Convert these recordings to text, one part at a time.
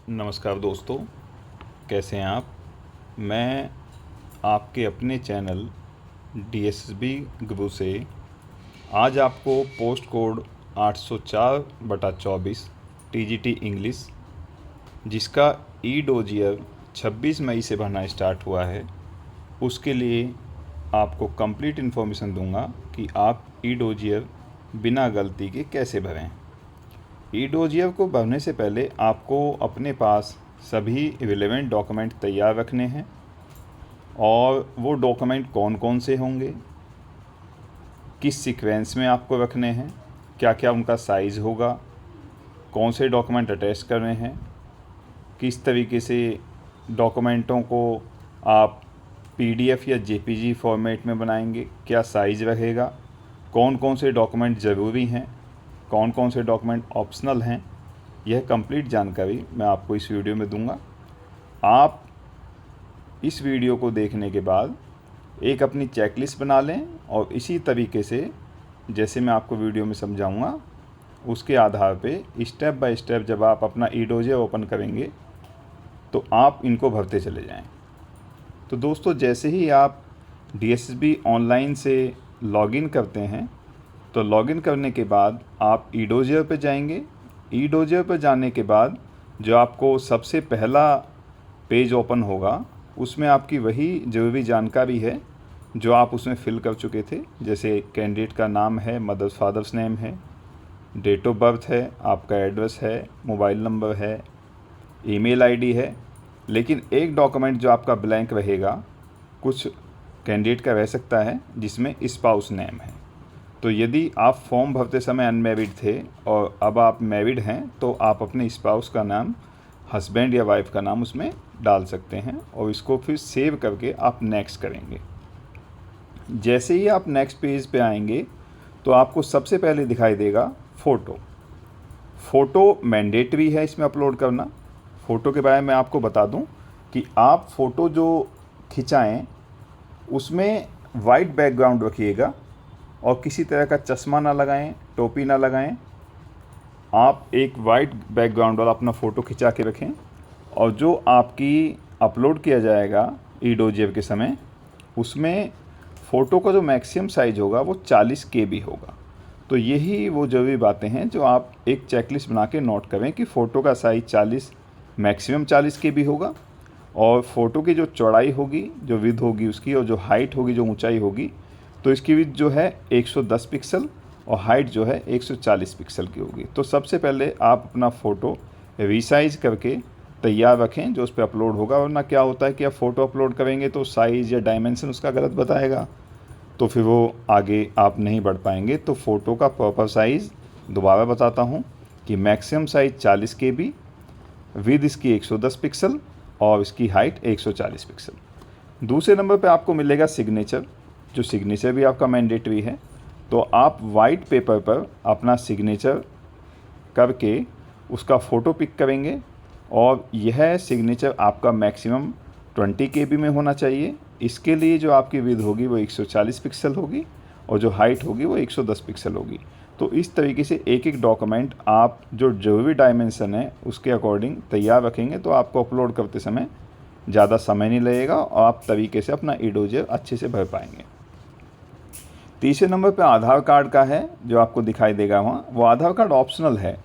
नमस्कार दोस्तों, कैसे हैं आप। मैं आपके अपने चैनल डीएसएसबी गुरु से आज आपको पोस्ट कोड 804/24 टीजीटी इंग्लिश, जिसका ई डोजियर 26 मई से भरना स्टार्ट हुआ है, उसके लिए आपको कंप्लीट इन्फॉर्मेशन दूंगा कि आप ई डोजियर बिना गलती के कैसे भरें। ई डोजियर को भरने से पहले आपको अपने पास सभी रिलेवेंट डॉक्यूमेंट तैयार रखने हैं। और वो डॉक्यूमेंट कौन कौन से होंगे, किस सीक्वेंस में आपको रखने हैं, क्या क्या उनका साइज़ होगा, कौन से डॉक्यूमेंट अटैच करने हैं, किस तरीके से डॉक्यूमेंटों को आप पीडीएफ या जेपीजी फॉर्मेट में बनाएंगे, क्या साइज़ रहेगा, कौन कौन से डॉक्यूमेंट ज़रूरी हैं, कौन कौन से डॉक्यूमेंट ऑप्शनल हैं, यह कंप्लीट जानकारी मैं आपको इस वीडियो में दूंगा। आप इस वीडियो को देखने के बाद एक अपनी चेकलिस्ट बना लें और इसी तरीके से जैसे मैं आपको वीडियो में समझाऊंगा उसके आधार पे स्टेप बाय स्टेप जब आप अपना ई डोजियर ओपन करेंगे तो आप इनको भरते चले जाएं। तो दोस्तों, जैसे ही आप डीएसएसबी ऑनलाइन से लॉगिन करते हैं तो लॉगिन करने के बाद आप ई डोजियर पर जाएंगे। ई डोजियर पर जाने के बाद जो आपको सबसे पहला पेज ओपन होगा उसमें आपकी वही ज़रूरी जानकारी है जो आप उसमें फ़िल कर चुके थे। जैसे कैंडिडेट का नाम है, मदर्स फादर्स नेम है, डेट ऑफ बर्थ है, आपका एड्रेस है, मोबाइल नंबर है, ईमेल आईडी है। लेकिन एक डॉक्यूमेंट जो आपका ब्लैंक रहेगा, कुछ कैंडिडेट का रह सकता है जिसमें स्पाउस नेम है। तो यदि आप फॉर्म भरते समय अनमैरिड थे और अब आप मैरिड हैं तो आप अपने स्पाउस का नाम, हस्बैंड या वाइफ का नाम उसमें डाल सकते हैं और इसको फिर सेव करके आप नेक्स्ट करेंगे। जैसे ही आप नेक्स्ट पेज पे आएंगे तो आपको सबसे पहले दिखाई देगा फ़ोटो। फ़ोटो मैंडेटरी है इसमें अपलोड करना। फ़ोटो के बारे में आपको बता दूं कि आप फ़ोटो जो खिंचाएं उसमें वाइट बैकग्राउंड रखिएगा और किसी तरह का चश्मा ना लगाएं, टोपी ना लगाएं। आप एक वाइट बैकग्राउंड वाला अपना फ़ोटो खिंचा के रखें और जो आपकी अपलोड किया जाएगा ई डोजियर के समय, उसमें फ़ोटो का जो मैक्सिमम साइज़ होगा वो 40 KB होगा। तो यही वो ज़रूरी बातें हैं जो आप एक चेकलिस्ट बना के नोट करें कि फ़ोटो का साइज़ 40, मैक्सिमम 40 KB होगा। और फ़ोटो की जो चौड़ाई होगी, जो विड्थ होगी उसकी, और जो हाइट होगी, जो ऊंचाई होगी, तो इसकी विड्थ जो है 110 पिक्सल और हाइट जो है 140 पिक्सल की होगी। तो सबसे पहले आप अपना फ़ोटो रीसाइज़ करके तैयार रखें जो उस पर अपलोड होगा। वरना क्या होता है कि आप फ़ोटो अपलोड करेंगे तो साइज़ या डायमेंशन उसका गलत बताएगा, तो फिर वो आगे आप नहीं बढ़ पाएंगे। तो फ़ोटो का प्रॉपर साइज़ दोबारा बताता हूँ कि मैक्सिमम साइज़ 40 KB, विड्थ इसकी 110 पिक्सल और इसकी हाइट 140 पिक्सल। दूसरे नंबर पे आपको मिलेगा सिग्नेचर, जो सिग्नेचर भी आपका मैंडेटरी है। तो आप वाइट पेपर पर अपना सिग्नेचर करके उसका फ़ोटो पिक करेंगे और यह सिग्नेचर आपका मैक्सिमम 20 KB में होना चाहिए। इसके लिए जो आपकी विड्थ होगी वो 140 पिक्सल होगी और जो हाइट होगी वो 110 पिक्सल होगी। तो इस तरीके से एक एक डॉक्यूमेंट आप जो ज़रूरी डायमेंशन है उसके अकॉर्डिंग तैयार रखेंगे तो आपको अपलोड करते समय ज़्यादा समय नहीं लगेगा और आप तरीके से अपना ई डोजियर अच्छे से भर पाएंगे। तीसरे नंबर पे आधार कार्ड का है जो आपको दिखाई देगा वहाँ। वो आधार कार्ड ऑप्शनल है,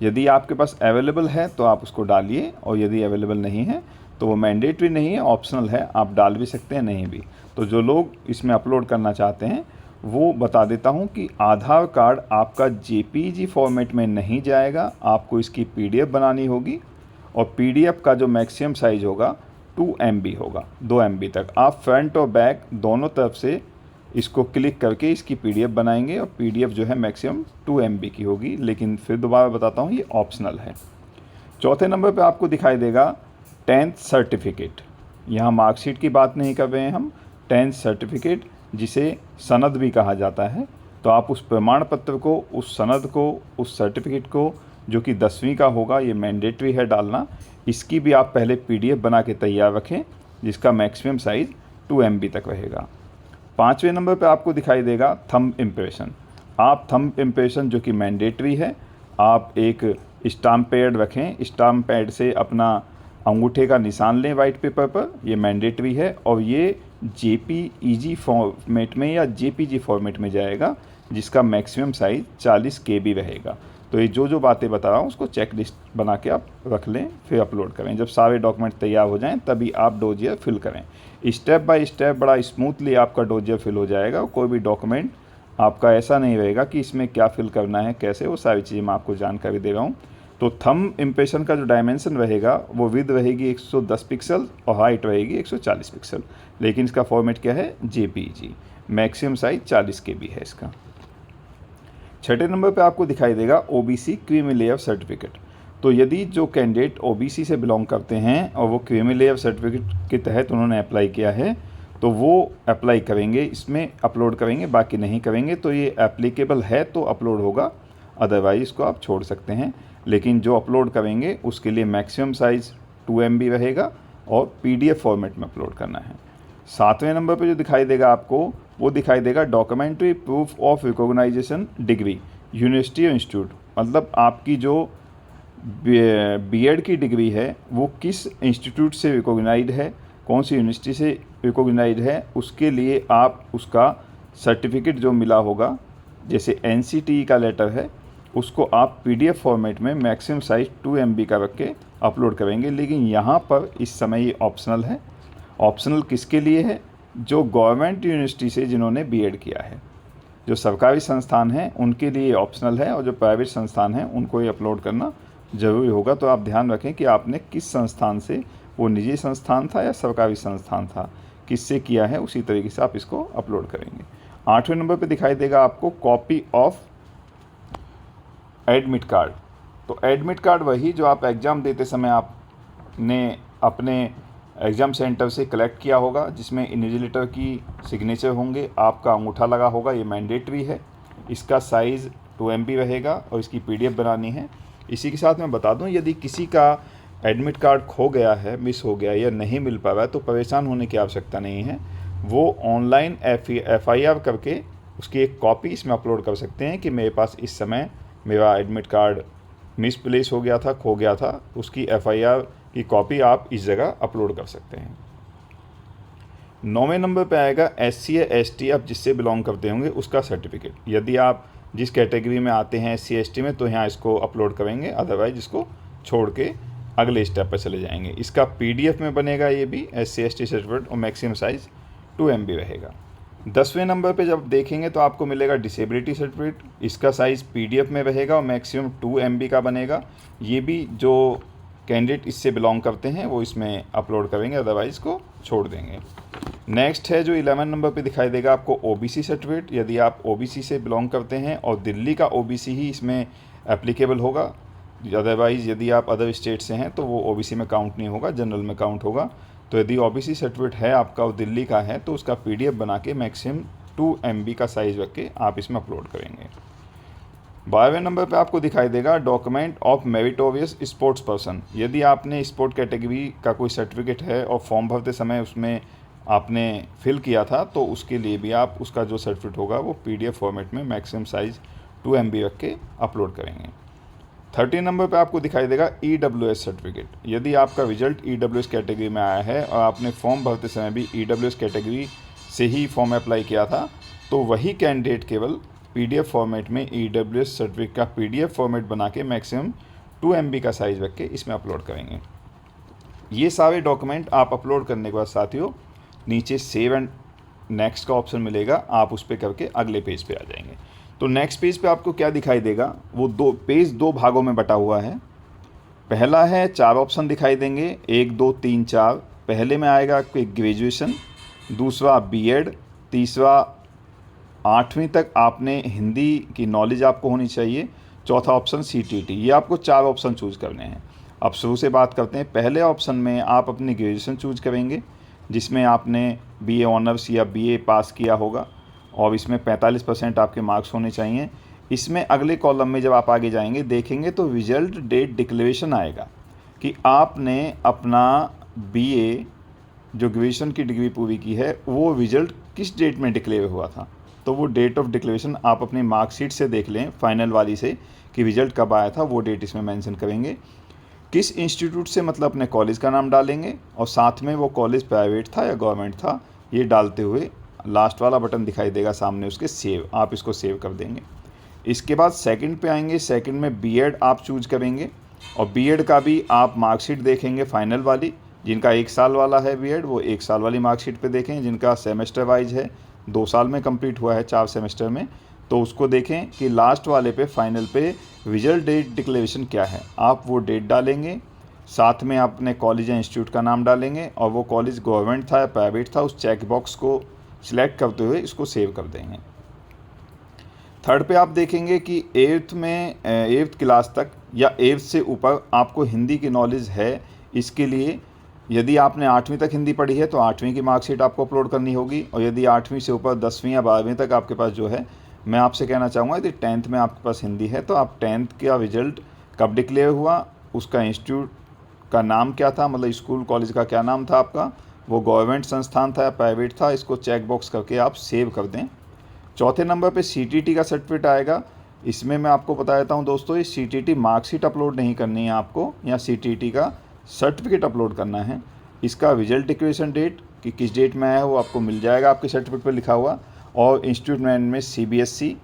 यदि आपके पास अवेलेबल है तो आप उसको डालिए और यदि अवेलेबल नहीं है तो वो मैंडेटरी नहीं है, ऑप्शनल है, आप डाल भी सकते हैं, नहीं भी। तो जो लोग इसमें अपलोड करना चाहते हैं वो बता देता हूँ कि आधार कार्ड आपका जेपीजी फॉर्मेट में नहीं जाएगा, आपको इसकी पीडीएफ बनानी होगी और पीडीएफ का जो मैक्सिमम साइज़ होगा 2 MB होगा, 2 MB तक। आप फ्रंट और बैक दोनों तरफ से इसको क्लिक करके इसकी पीडीएफ बनाएंगे और पीडीएफ जो है मैक्सिमम 2 MB की होगी, लेकिन फिर दोबारा बताता हूँ ये ऑप्शनल है। चौथे नंबर पे आपको दिखाई देगा 10th सर्टिफिकेट। यहाँ मार्कशीट की बात नहीं कर रहे हैं हम, 10th सर्टिफिकेट जिसे सनद भी कहा जाता है। तो आप उस प्रमाण पत्र को, उस सनद को, उस सर्टिफिकेट को जो कि 10वीं का होगा, ये मैंडेटरी है डालना, इसकी भी आप पहले पीडीएफ बना के तैयार रखें जिसका मैक्सिमम साइज़ 2 MB तक रहेगा। पाँचवें नंबर पे आपको दिखाई देगा थंब इम्प्रेशन। आप थंब इम्प्रेशन जो कि मैंडेटरी है, आप एक स्टाम्प पैड रखें, स्टाम्प पैड से अपना अंगूठे का निशान लें वाइट पेपर पर, ये मैंडेटरी है। और ये JPEG फॉर्मेट में या JPG फॉर्मेट में जाएगा, जिसका मैक्सिमम साइज़ 40 KB रहेगा। तो ये जो बातें बता रहा हूँ उसको चेक लिस्ट बना के आप रख लें, फिर अपलोड करें। जब सारे डॉक्यूमेंट तैयार हो जाएं तभी आप डोजियर फिल करें। स्टेप बाय स्टेप बड़ा स्मूथली आपका डोजियर फिल हो जाएगा। कोई भी डॉक्यूमेंट आपका ऐसा नहीं रहेगा कि इसमें क्या फिल करना है, कैसे, वो सारी चीज़ें मैं आपको जानकारी दे रहा हूँ। तो थंब इम्प्रेशन का जो डायमेंशन रहेगा वो विड्थ रहेगी 110 पिक्सल और हाइट रहेगी 140 पिक्सल, लेकिन इसका फॉर्मेट क्या है, JPEG। मैक्सिमम साइज 40 KB है इसका। छठे नंबर पे आपको दिखाई देगा OBC क्रीमी लेयर सर्टिफिकेट। तो यदि जो कैंडिडेट OBC से बिलोंग करते हैं और वो क्रीमी लेयर सर्टिफिकेट के तहत उन्होंने अप्लाई किया है तो वो अप्लाई करेंगे, इसमें अपलोड करेंगे, बाकी नहीं करेंगे। तो ये एप्लीकेबल है तो अपलोड होगा, अदरवाइज इसको आप छोड़ सकते हैं। लेकिन जो अपलोड करेंगे उसके लिए मैक्सिमम साइज़ 2 MB रहेगा और PDF फॉर्मेट में अपलोड करना है। सातवें नंबर पे जो दिखाई देगा आपको, वो दिखाई देगा documentary proof of recognisation degree university और इंस्टीट्यूट। मतलब आपकी जो BEd की डिग्री है वो किस इंस्टीट्यूट से रिकॉग्नाइज्ड है, कौन सी यूनिवर्सिटी से रिकॉग्नाइज्ड है, उसके लिए आप उसका सर्टिफिकेट जो मिला होगा, जैसे NCTE का लेटर है, उसको आप PDF फॉर्मेट में मैक्सिमम साइज़ 2 MB का रख के अपलोड करेंगे। लेकिन यहाँ पर इस समय ये ऑप्शनल है। ऑप्शनल किसके लिए है, जो गवर्नमेंट यूनिवर्सिटी से जिन्होंने BEd किया है। जो सरकारी संस्थान हैं उनके लिए ऑप्शनल है और जो प्राइवेट संस्थान हैं उनको ये अपलोड करना ज़रूरी होगा। तो आप ध्यान रखें कि आपने किस संस्थान से, वो निजी संस्थान था या सरकारी संस्थान था, किससे किया है, उसी तरीके से आप इसको अपलोड करेंगे। आठवें नंबर पे दिखाई देगा आपको कॉपी ऑफ एडमिट कार्ड। तो एडमिट कार्ड वही जो आप एग्ज़ाम देते समय आपने अपने एग्ज़ाम सेंटर से कलेक्ट किया होगा, जिसमें इन्विजिलेटर की सिग्नेचर होंगे, आपका अंगूठा लगा होगा, ये मैंडेटरी है। इसका साइज़ 2 MB रहेगा और इसकी PDF बनानी है। इसी के साथ मैं बता दूं, यदि किसी का एडमिट कार्ड खो गया है, मिस हो गया या नहीं मिल पा रहा है तो परेशान होने की आवश्यकता नहीं है। वो ऑनलाइन FIR करके उसकी एक कॉपी इसमें अपलोड कर सकते हैं कि मेरे पास इस समय मेरा एडमिट कार्ड मिसप्लेस हो गया था, खो गया था। उसकी FIR की कॉपी आप इस जगह अपलोड कर सकते हैं। 9वें नंबर पे आएगा SC या ST आप जिससे बिलोंग करते होंगे उसका सर्टिफिकेट। यदि आप जिस कैटेगरी में आते हैं SC ST में तो यहाँ इसको अपलोड करेंगे, अदरवाइज इसको छोड़ के अगले स्टेप पर चले जाएंगे। इसका PDF में बनेगा ये भी SC ST सर्टिफिकेट और मैक्सिमम साइज़ 2 MB रहेगा। 10वें नंबर पे जब देखेंगे तो आपको मिलेगा डिसेबिलिटी सर्टिफिकेट। इसका साइज़ PDF में रहेगा और मैक्सिमम 2 MB का बनेगा। ये भी जो कैंडिडेट इससे बिलोंग करते हैं वो इसमें अपलोड करेंगे, अदरवाइज़ को छोड़ देंगे। नेक्स्ट है जो 11 नंबर पे दिखाई देगा आपको OBC सर्टिफिकेट। यदि आप OBC से बिलोंग करते हैं और दिल्ली का OBC ही इसमें एप्लीकेबल होगा, अदरवाइज़ यदि आप अदर स्टेट से हैं तो वो OBC में काउंट नहीं होगा, जनरल में काउंट होगा। तो यदि OBC सर्टिफिकेट है आपका और दिल्ली का है तो उसका PDF बना के मैक्सिमम 2 MB का साइज़ रख के आप इसमें अपलोड करेंगे। 12वें नंबर पे आपको दिखाई देगा document of meritorious sports person. यदि आपने स्पोर्ट कैटेगरी का कोई सर्टिफिकेट है और फॉर्म भरते समय उसमें आपने फिल किया था तो उसके लिए भी आप उसका जो सर्टिफिकेट होगा वो PDF फॉर्मेट में मैक्सिमम साइज़ 2 MB रख के अपलोड करेंगे। 13 नंबर पे आपको दिखाई देगा EWS सर्टिफिकेट। यदि आपका रिजल्ट EWS कैटेगरी में आया है और आपने फॉर्म भरते समय भी EWS कैटेगरी से ही फॉर्म अप्लाई किया था तो वही कैंडिडेट केवल PDF फॉर्मेट में EWS सर्टिफिकेट का PDF फॉर्मेट बना के मैक्सिमम 2 MB का साइज़ रख के इसमें अपलोड करेंगे। ये सारे डॉक्यूमेंट आप अपलोड करने के बाद साथियों नीचे सेव एंड नेक्स्ट का ऑप्शन मिलेगा, आप उस पर करके अगले पेज पे आ जाएंगे। तो नेक्स्ट पेज पे आपको क्या दिखाई देगा, वो दो भागों में बटा हुआ है। पहला है 4 ऑप्शन दिखाई देंगे, 1 2 3 4। पहले में आएगा आपको ग्रेजुएशन, दूसरा BEd, तीसरा 8वीं तक आपने हिंदी की नॉलेज आपको होनी चाहिए, चौथा ऑप्शन CTT। ये आपको 4 ऑप्शन चूज़ करने हैं। अब शुरू से बात करते हैं। पहले ऑप्शन में आप अपनी ग्रेजुएशन चूज़ करेंगे जिसमें आपने BA ऑनर्स या BA पास किया होगा और इसमें 45% आपके मार्क्स होने चाहिए। इसमें अगले कॉलम में जब आप आगे जाएंगे देखेंगे तो रिजल्ट डेट डिक्लेरेशन आएगा कि आपने अपना BA जो ग्रेजुएशन की डिग्री पूरी की है वो रिजल्ट किस डेट में डिक्लेयर हुआ था। तो वो डेट ऑफ डिक्लेरेशन आप अपनी मार्कशीट से देख लें, फाइनल वाली से, कि रिजल्ट कब आया था, वो डेट इसमें मेंशन करेंगे। किस इंस्टीट्यूट से मतलब अपने कॉलेज का नाम डालेंगे, और साथ में वो कॉलेज प्राइवेट था या गवर्नमेंट था, ये डालते हुए लास्ट वाला बटन दिखाई देगा सामने उसके, सेव, आप इसको सेव कर देंगे। इसके बाद सेकंड पे आएंगे। सेकंड में बीएड आप चूज करेंगे, और बीएड का भी आप मार्कशीट देखेंगे फाइनल वाली। जिनका 1 साल वाला है बीएड, वो 1 साल वाली मार्कशीट पे देखें। जिनका सेमेस्टर वाइज है, 2 साल में कंप्लीट हुआ है, 4 सेमेस्टर में, तो उसको देखें कि लास्ट वाले पे फाइनल पे रिजल्ट डेट डिक्लेरेशन क्या है, आप वो डेट डालेंगे। साथ में आप अपने कॉलेज या इंस्टीट्यूट का नाम डालेंगे, और वो कॉलेज गवर्नमेंट था या प्राइवेट था, उस चेक बॉक्स को सिलेक्ट करते हुए इसको सेव कर देंगे। थर्ड पे आप देखेंगे कि 8th क्लास तक या 8th से ऊपर आपको हिंदी की नॉलेज है। इसके लिए यदि आपने 8वीं तक हिंदी पढ़ी है तो 8वीं की मार्कशीट आपको अपलोड करनी होगी, और यदि 8वीं से ऊपर 10वीं या 12वीं तक आपके पास जो है, मैं आपसे कहना चाहूँगा यदि 10th में आपके पास हिंदी है तो आप 10th का रिजल्ट कब डिक्लेयर हुआ, उसका इंस्टीट्यूट का नाम क्या था, मतलब स्कूल कॉलेज का क्या नाम था आपका, वो गवर्नमेंट संस्थान था या प्राइवेट था, इसको चेक बॉक्स करके आप सेव कर दें। चौथे नंबर पे सीटीटी का सर्टिफिकेट आएगा। इसमें मैं आपको बता देता हूँ दोस्तों, ये सीटीटी मार्कशीट अपलोड नहीं करनी है आपको, या सीटीटी का सर्टिफिकेट अपलोड करना है। इसका रिजल्ट डिक्लेरेशन डेट कि किस डेट में आया है वो आपको मिल जाएगा आपके सर्टिफिकेट पर लिखा हुआ, और इंस्टीट्यूट में सीबीएसई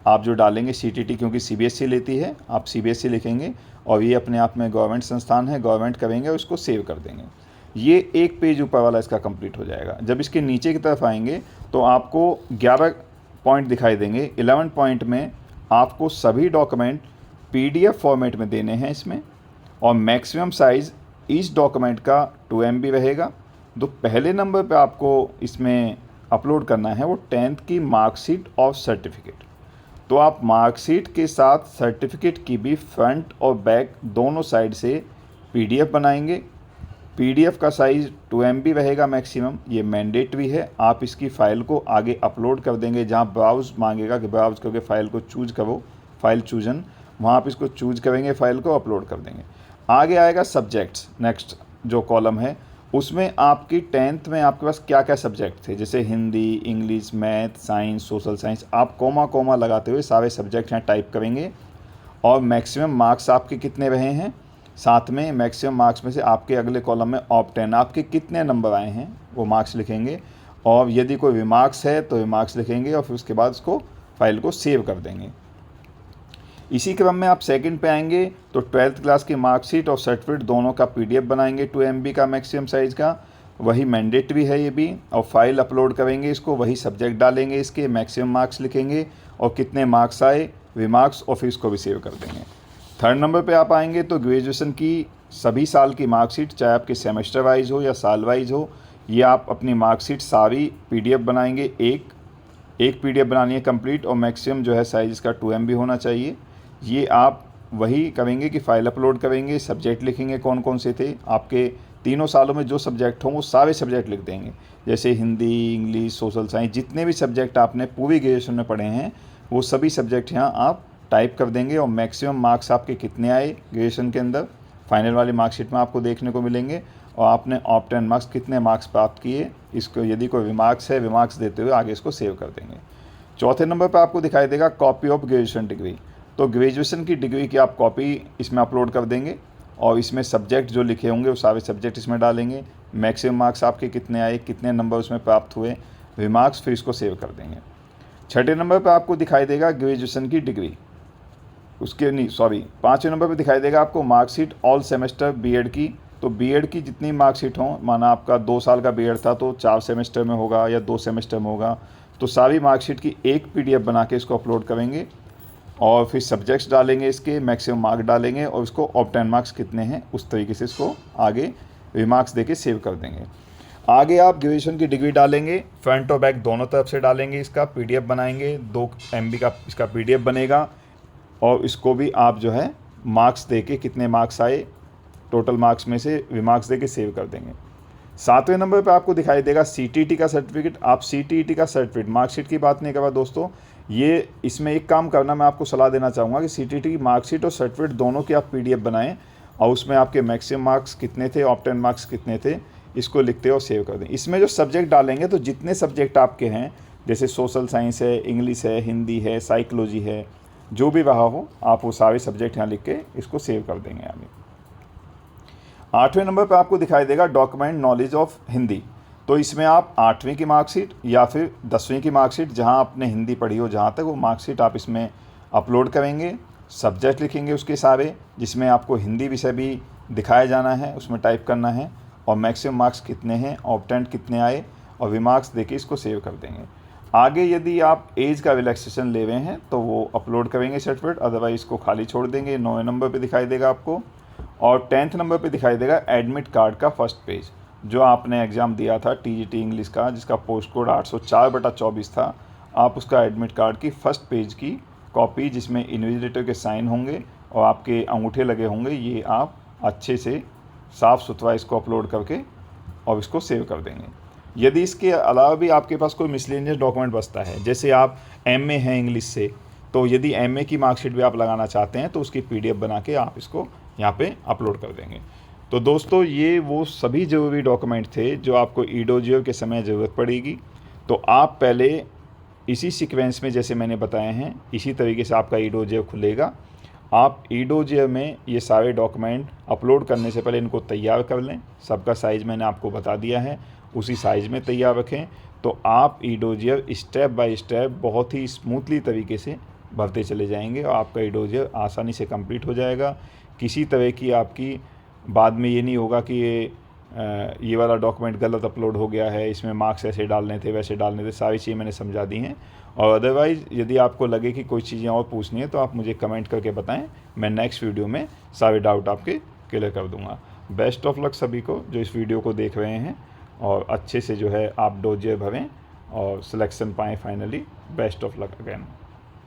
आप जो डालेंगे, सीटीटी क्योंकि सीबीएसई लेती है, आप सीबीएसई लिखेंगे, और ये अपने आप में गवर्नमेंट संस्थान है, गवर्नमेंट करेंगे और इसको सेव कर देंगे। ये एक पेज ऊपर वाला इसका कंप्लीट हो जाएगा। जब इसके नीचे की तरफ आएंगे तो आपको 11 पॉइंट दिखाई देंगे। 11 पॉइंट में आपको सभी डॉक्यूमेंट पीडीएफ फॉर्मेट में देने हैं इसमें, और मैक्सिमम साइज़ इस डॉक्यूमेंट का 2 MB रहेगा। तो पहले नंबर पे आपको इसमें अपलोड करना है वो 10th की मार्कशीट और सर्टिफिकेट। तो आप मार्कशीट के साथ सर्टिफिकेट की भी फ्रंट और बैक दोनों साइड से पीडीएफ बनाएंगे। पीडीएफ का साइज़ 2 MB रहेगा मैक्सिमम, ये मैंडेटरी है। आप इसकी फ़ाइल को आगे अपलोड कर देंगे, जहाँ ब्राउज़ मांगेगा कि ब्राउज़ करके फ़ाइल को चूज करो, फाइल चूजन, वहाँ आप इसको चूज करेंगे, फ़ाइल को अपलोड कर देंगे। आगे आएगा सब्जेक्ट्स, नेक्स्ट जो कॉलम है उसमें आपकी 10th में आपके पास क्या क्या सब्जेक्ट थे, जैसे Hindi, English, math, science, social science, आप कोमा लगाते हुए सारे सब्जेक्ट यहाँ टाइप करेंगे, और मैक्सिमम मार्क्स आपके कितने रहे हैं। साथ में मैक्सिमम मार्क्स में से आपके अगले कॉलम में ऑफ 10 आपके कितने नंबर आए हैं वो मार्क्स लिखेंगे, और यदि कोई रिमार्क्स है तो रिमार्क्स लिखेंगे, और फिर उसके बाद उसको फाइल को सेव कर देंगे। इसी क्रम में आप सेकंड पे आएंगे तो 12th क्लास की मार्कशीट और सर्टिफिकेट दोनों का पीडीएफ बनाएंगे 2 MB का मैक्सिमम साइज़ का, वही मैंडेटरी है ये भी, और फाइल अपलोड करेंगे इसको, वही सब्जेक्ट डालेंगे, इसके मैक्सिमम मार्क्स लिखेंगे और कितने मार्क्स आए, रिमार्क्स, और फिर इसको भी सेव कर देंगे। थर्ड नंबर पे आप आएंगे तो ग्रेजुएशन की सभी साल की मार्कशीट, चाहे आपके सेमेस्टर वाइज हो या साल वाइज हो, ये आप अपनी मार्कशीट सारी पीडीएफ बनाएंगे। एक पीडीएफ बनानी है कंप्लीट, और मैक्सिमम जो है साइज़ इसका 2 MB होना चाहिए। ये आप वही करेंगे कि फ़ाइल अपलोड करेंगे, सब्जेक्ट लिखेंगे कौन कौन से थे आपके तीनों सालों में, जो सब्जेक्ट हों वो सारे सब्जेक्ट लिख देंगे, जैसे हिंदी, इंग्लिश, सोशल साइंस, जितने भी सब्जेक्ट आपने पूरी ग्रेजुएशन में पढ़े हैं वो सभी सब्जेक्ट यहाँ आप टाइप कर देंगे, और मैक्सिमम मार्क्स आपके कितने आए ग्रेजुएशन के अंदर फाइनल वाली मार्कशीट में आपको देखने को मिलेंगे, और आपने ऑफ 10 मार्क्स कितने मार्क्स प्राप्त किए, इसको यदि कोई रिमार्क्स है रिमार्क्स देते हुए आगे इसको सेव कर देंगे। चौथे नंबर पर आपको दिखाई देगा कॉपी ऑफ ग्रेजुएशन डिग्री, तो ग्रेजुएशन की डिग्री की आप कॉपी इसमें अपलोड कर देंगे, और इसमें सब्जेक्ट जो लिखे होंगे वो सारे सब्जेक्ट इसमें डालेंगे, मैक्सिमम मार्क्स आपके कितने आए, कितने नंबर उसमें प्राप्त हुए, रिमार्क्स, फिर इसको सेव कर देंगे। छठे नंबर पर आपको दिखाई देगा ग्रेजुएशन की डिग्री, पाँचवें नंबर पर दिखाई देगा आपको मार्कशीट ऑल सेमेस्टर बीएड की। तो बीएड की जितनी मार्कशीट हों, माना आपका 2 साल का बीएड था तो 4 सेमेस्टर में होगा या 2 सेमेस्टर में होगा, तो सारी मार्कशीट की एक पीडीएफ बना के इसको अपलोड करेंगे, और फिर सब्जेक्ट्स डालेंगे, इसके मैक्सिमम मार्क डालेंगे, और इसको ऑफ 10 मार्क्स कितने हैं उस तरीके से इसको आगे रिमार्क्स देके सेव कर देंगे। आगे आप ग्रेजुएशन की डिग्री डालेंगे, फ्रंट और बैक दोनों तरफ से डालेंगे, इसका पीडीएफ बनाएंगे, 2 MB का इसका पीडीएफ बनेगा, और इसको भी आप जो है मार्क्स देके कितने मार्क्स आए टोटल मार्क्स में से रिमार्क्स देके सेव कर देंगे। 7वें नंबर पे आपको दिखाई देगा सीटीईटी का सर्टिफिकेट। आप सीटीईटी का सर्टिफिकेट, मार्कशीट की बात नहीं कर रहा दोस्तों, ये इसमें एक काम करना मैं आपको सलाह देना चाहूँगा कि सीटीईटी की मार्कशीट और सर्टिफिकेट दोनों की आप पीडीएफ बनाएं, और उसमें आपके मैक्सिमम मार्क्स कितने थे, ऑफ 10 मार्क्स कितने थे, इसको लिखते और सेव कर दें। इसमें जो सब्जेक्ट डालेंगे तो जितने सब्जेक्ट आपके हैं जैसे सोशल साइंस है, इंग्लिश है, हिंदी है, साइकोलॉजी है, जो भी रहा हो आप वो सारे सब्जेक्ट यहाँ लिख के इसको सेव कर देंगे आगे। 8वें नंबर पर आपको दिखाई देगा डॉक्यूमेंट नॉलेज ऑफ हिंदी। तो इसमें आप 8वीं की मार्कशीट या फिर 10वीं की मार्कशीट, जहाँ आपने हिंदी पढ़ी हो जहाँ तक, वो मार्कशीट आप इसमें अपलोड करेंगे। सब्जेक्ट लिखेंगे उसके सारे, जिसमें आपको हिंदी विषय भी दिखाया जाना है, उसमें टाइप करना है, और मैक्सिमम मार्क्स कितने हैं, ऑप्टेंट कितने आए, और रिमार्क्स देके इसको सेव कर देंगे। आगे यदि आप एज का रिलैक्सेशन ले रहे हैं तो वो अपलोड करेंगे सर्टिफिकेट, अदरवाइज इसको खाली छोड़ देंगे। 9वें नंबर पे दिखाई देगा आपको, और 10th नंबर पे दिखाई देगा एडमिट कार्ड का फर्स्ट पेज। जो आपने एग्ज़ाम दिया था टीजीटी इंग्लिश का, जिसका पोस्ट कोड 804/24 था, आप उसका एडमिट कार्ड की फर्स्ट पेज की कॉपी, जिसमें इन्विजिलेटर के साइन होंगे और आपके अंगूठे लगे होंगे, ये आप अच्छे से साफ़ सुथरा इसको अपलोड करके और इसको सेव कर देंगे। यदि इसके अलावा भी आपके पास कोई मिसलेनियस डॉक्यूमेंट बचता है, जैसे आप एमए हैं इंग्लिश से, तो यदि एमए की मार्कशीट भी आप लगाना चाहते हैं तो उसकी पीडीएफ बना के आप इसको यहाँ पे अपलोड कर देंगे। तो दोस्तों ये वो सभी ज़रूरी डॉक्यूमेंट थे जो आपको ईडोजीओ के समय ज़रूरत पड़ेगी। तो आप पहले इसी सीक्वेंस में जैसे मैंने बताए हैं, इसी तरीके से आपका ईडोजीओ खुलेगा। आप ईडोजीओ में ये सारे डॉक्यूमेंट अपलोड करने से पहले इनको तैयार कर लें। सबका साइज़ मैंने आपको बता दिया है, उसी साइज़ में तैयार रखें। तो आप ईडोजीओ स्टेप बाय स्टेप बहुत ही स्मूथली तरीके से भरते चले जाएंगे और आपका ईडोजीओ आसानी से कंप्लीट हो जाएगा। किसी तरह की आपकी बाद में ये नहीं होगा कि ये वाला डॉक्यूमेंट गलत अपलोड हो गया है, इसमें मार्क्स ऐसे डालने थे वैसे डालने थे, सारी चीज़ें मैंने समझा दी हैं। और अदरवाइज़ यदि आपको लगे कि कोई चीज़ें और पूछनी है तो आप मुझे कमेंट करके बताएं, मैं नेक्स्ट वीडियो में सारे डाउट आपके क्लियर कर दूंगा। बेस्ट ऑफ लक सभी को जो इस वीडियो को देख रहे हैं, और अच्छे से जो है आप डोजियर भरें और सिलेक्शन पाएँ finally. Best of luck again.